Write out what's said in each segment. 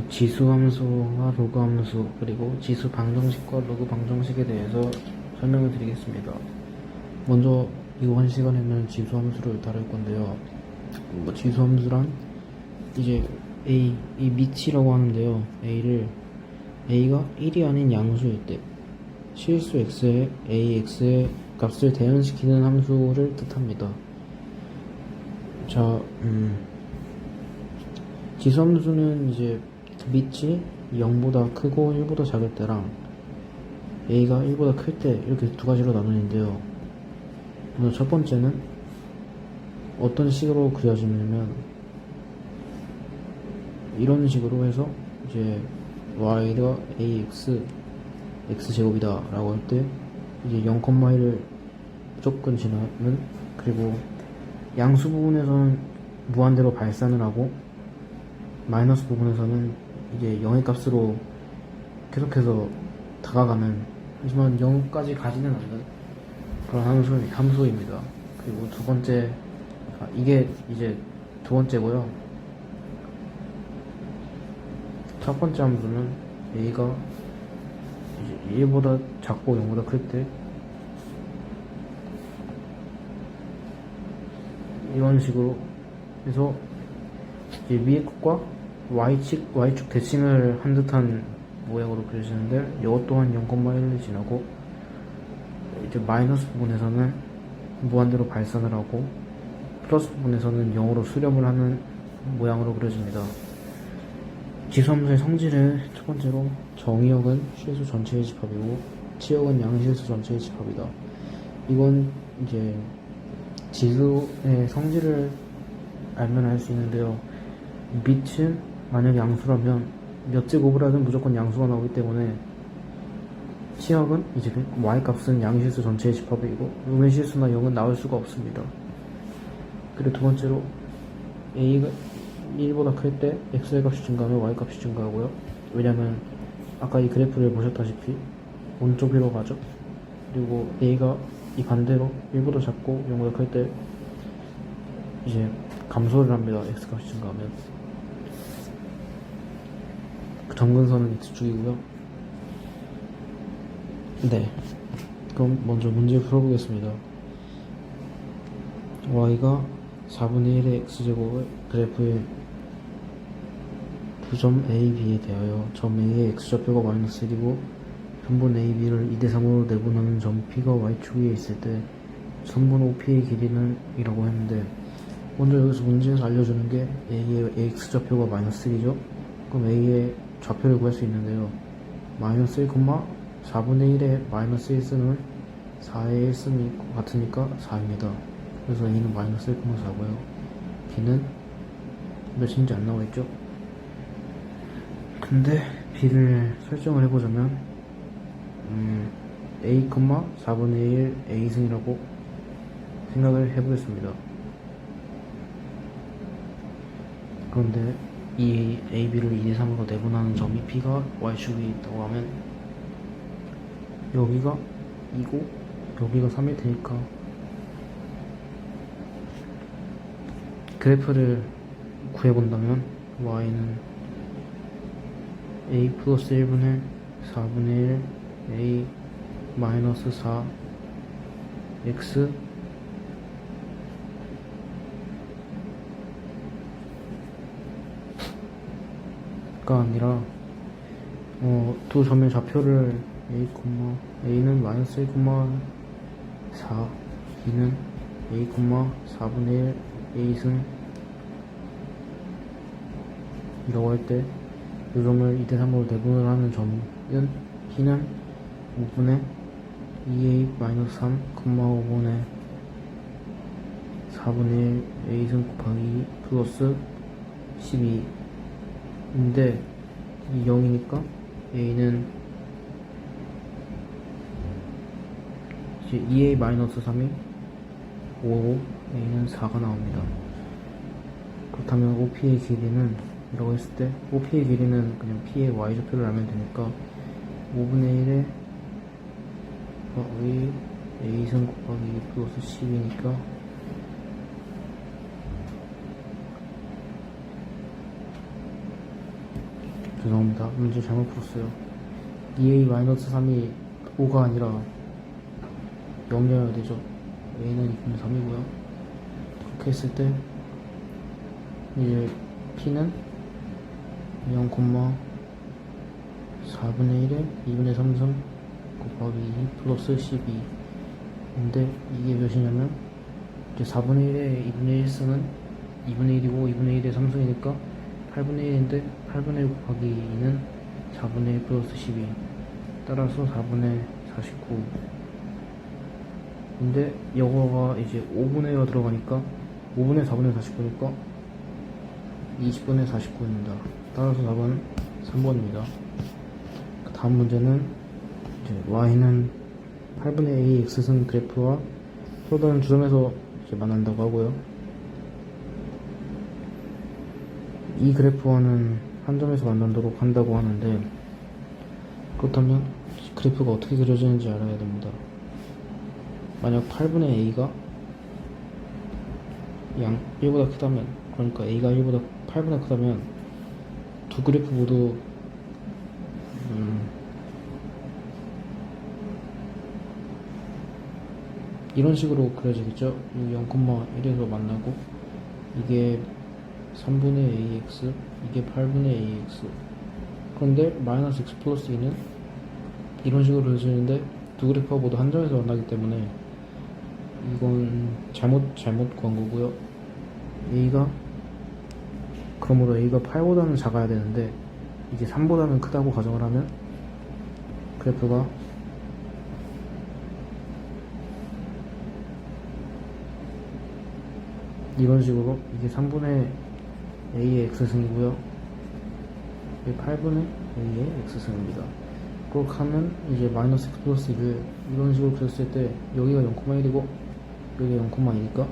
지수 함수와 로그 함수 그리고 지수 방정식과 로그 방정식에 대해서 설명을 드리겠습니다. 먼저 이번 시간에는 지수 함수를 다룰 건데요. 지수 함수란 이제 이 미치라고 하는데요. A가 1이 아닌 양수일 때 실수 x에 ax의 값을 대응시키는 함수를 뜻합니다. 자, 지수 함수는 이제 밑이 0보다 크고 1보다 작을 때랑 a가 1보다 클 때 이렇게 두 가지로 나누는데요. 먼저 첫 번째는 어떤 식으로 그려지냐면 이런 식으로 해서 이제 y가 x제곱이다 라고 할 때 이제 0,1을 무조건 지나면, 그리고 양수 부분에서는 무한대로 발산을 하고 마이너스 부분에서는 이제 0의 값으로 계속해서 다가가는, 하지만 0까지 가지는 않는 그런 함수입니다. 그리고 두 번째, 이게 이제 두 번째고요. 첫 번째 함수는 a가 이제 1보다 작고 0보다 클 때 이런 식으로 해서 이제 위의 것과 y축 대칭을 한 듯한 모양으로 그려지는데, 이것 또한 0,1을 지나고 이제 마이너스 부분에서는 무한대로 발산을 하고 플러스 부분에서는 0으로 수렴을 하는 모양으로 그려집니다. 지수함수의 성질은 첫 번째로 정의역은 실수 전체의 집합이고 치역은 양실수 전체의 집합이다. 이건 이제 지수의 성질을 알면 알 수 있는데요. 밑은 만약 양수라면 몇 제곱을 하든 무조건 양수가 나오기 때문에 치역은 이제 y값은 양실수 전체의 집합이고 음의 실수나 0은 나올 수가 없습니다. 그리고 두 번째로 a가 1보다 클 때 x의 값이 증가하면 y 값이 증가하고요. 왜냐면 아까 이 그래프를 보셨다시피 오른쪽 위로 가죠. 그리고 a가 이 반대로 1보다 작고 0보다 클 때 이제 감소를 합니다. x 값이 증가하면. 그 점근선은 x축이고요. 네, 그럼 먼저 문제 풀어보겠습니다. y가 4분의 1의 x제곱을 그래프의 두 점 A, B에 대하여 점 A의 x좌표가 마이너스 1이고 선분 A, B를 2대3으로 내분하는 점 P가 y축 위에 있을 때 선분 OP의 길이는 이라고 했는데, 먼저 여기서 문제에서 알려주는 게 A의 x좌표가 마이너스 1이죠. 그럼 A의 좌표를 구할 수 있는데요. 마이너스 1, 4분의 1에 마이너스 1 쓰면 4의 1 쓰면 같으니까 4입니다. 그래서 A는 마이너스 1,4고요. B는 몇인지 안 나와있죠? 근데 B를 설정을 해보자면 A, 4분의 1 A승이라고 생각을 해보겠습니다. 그런데 이 A, B를 2대3으로 내분하는 점이 P가 Y축이 있다고 하면 여기가 2고 여기가 3일 테니까 그래프를 구해본다면 y는 a 플러스 1분의 4분의 1 a 마이너스 4 x 가 아니라 두 점의 좌표를 a는 마이너스 1,4, b는 a, 4분의 1 a승 이라고 할 때 이 점을 2대3으로 내분을 하는 점은 P는 5분의 2a-3, 5분의 4분의 1 a승 곱하기 2 플러스 12인데 이 0이니까 a는 이제 2a-3이 5고 a는 4가 나옵니다. 그렇다면 OP의 길이는 이라고 했을 때 OP의 길이는 그냥 P의 y좌표를 알면 되니까 5분의 1에 곱하기 a승 곱하기 2 플러스 10이니까 죄송합니다. 문제 잘못 풀었어요. 2a-3이 5가 아니라 0이어야 되죠. a는 2분의 3이고요. 그렇게 했을 때 이제 p는 0,4분의 1에 2분의 3승 곱하기 2 플러스 12 근데 이게 몇이냐면 이제 4분의 1에 2분의 1승은 2분의 1이고 2분의 1에 3승이니까 8분의 1인데 8분의 1 곱하기 2는 4분의 1 플러스 12 따라서 4분의 49 근데 영어가 이제 5분의 1가 들어가니까 5분의 4분의 49니까 20분의 49입니다. 따라서 답은 3번입니다. 다음 문제는 이제 y는 8분의 a x승 그래프와 소다는 두 점에서 이제 만난다고 하고요. 이 그래프와는 한 점에서 만나도록 한다고 하는데 그렇다면 그래프가 어떻게 그려지는지 알아야 됩니다. 만약 8분의 a가 양 1보다 크다면 그러니까 a가 1보다 8보다 크다면 두 그래프 모두 이런 식으로 그려지겠죠. 0,1에서 만나고 이게 3분의 ax 이게 8분의 ax 그런데 마이너스 x 플러스 2는 이런 식으로 그려지는데 두 그래프가 모두 한 점에서 만나기 때문에 이건 잘못 구한 거고요. 그러므로 a가 8보다는 작아야 되는데 이게 3보다는 크다고 가정을 하면 그래프가 이런 식으로 이게 3분의 a의 x승이고요. 이게 8분의 a의 x승입니다. 그렇게 하면 이제 마이너스 x 플러스 1을 이런 식으로 그렸을 때 여기가 0,1이고 여기가 0,2니까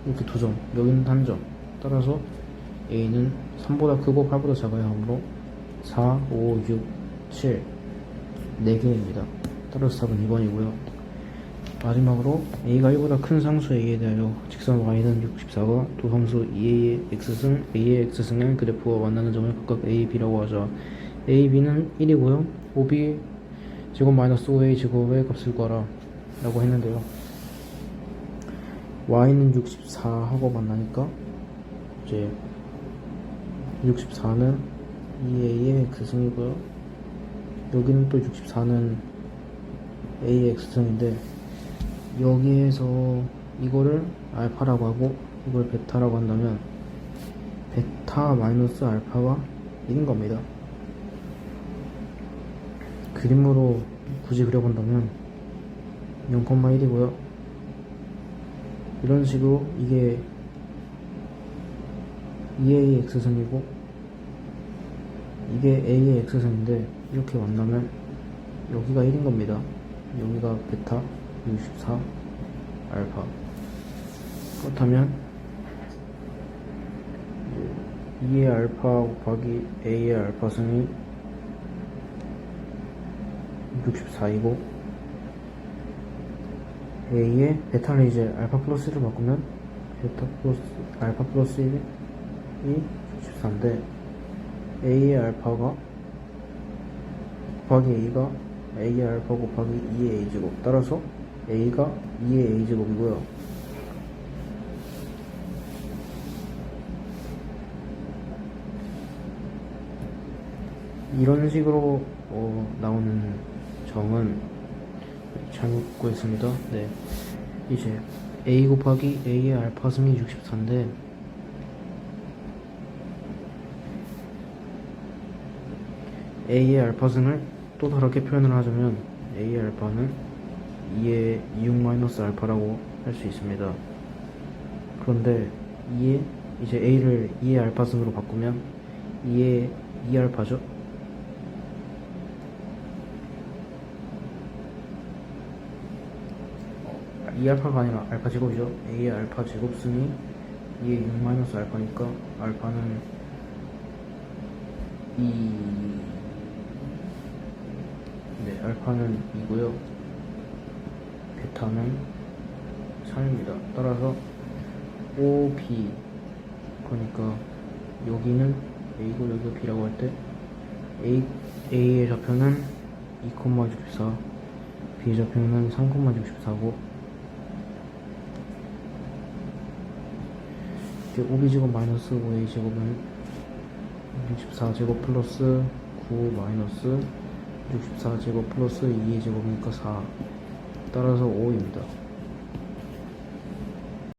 이렇게 두 점, 여기는 한 점. 따라서 a는 3보다 크고 8보다 작아야 하므로 4, 5, 6, 7 4개입니다. 따라서 답은 2번이고요. 마지막으로 a가 1보다 큰 상수 a에 대하여 직선 y는 64가 도함수 2a의 x승, a의 x승의 그래프와 만나는 점을 각각 a, b라고 하자. a, b는 1이고요. 5b 제곱 마이너스 5a 제곱의 값을 구하라 라고 했는데요. y는 64하고 만나니까 이제 64는 2a의 x승이고요. 여기는 또 64는 a의 x승인데 여기에서 이거를 알파라고 하고 이걸 베타라고 한다면 베타 마이너스 알파가 1인 겁니다. 그림으로 굳이 그려본다면 0,1이고요. 이런 식으로 이게 2a의 x승이고 이게 a의 x승인데 이렇게 만나면 여기가 1인 겁니다. 여기가 베타 64 알파. 그렇다면 2의 알파 곱하기 a의 알파승이 64이고 a의 베타를 이제 알파 플러스 1로 바꾸면 베타 플러스 알파 플러스 1이 64인데 a의 알파가 곱하기 a가 a의 알파 곱하기 2의 a제곱 따라서 a가 2의 a제곱이고요. 이런 식으로 나오는 점은 잘못 구했습니다. 네, 이제 a 곱하기 a의 알파승이 64인데 a의 알파승을 또 다르게 표현을 하자면 a의 알파는 2의 6-알파라고 할 수 있습니다. 그런데 이제 a를 2의 알파승으로 바꾸면 2의 2알파죠. 이 알파가 아니라 알파 제곱이죠. a의 알파 제곱승이 2의 6-알파니까 알파는 2 네, 알파는 2고요. 베타는 3입니다. 따라서 OB 그러니까 여기는 A고 여기가 B라고 할 때 A의 좌표는 2,64, B의 좌표는 3,64고, 5b제곱 마이너스 5a제곱은 64제곱 플러스 9 마이너스 64제곱 플러스 2a제곱이니까 4, 따라서 5입니다.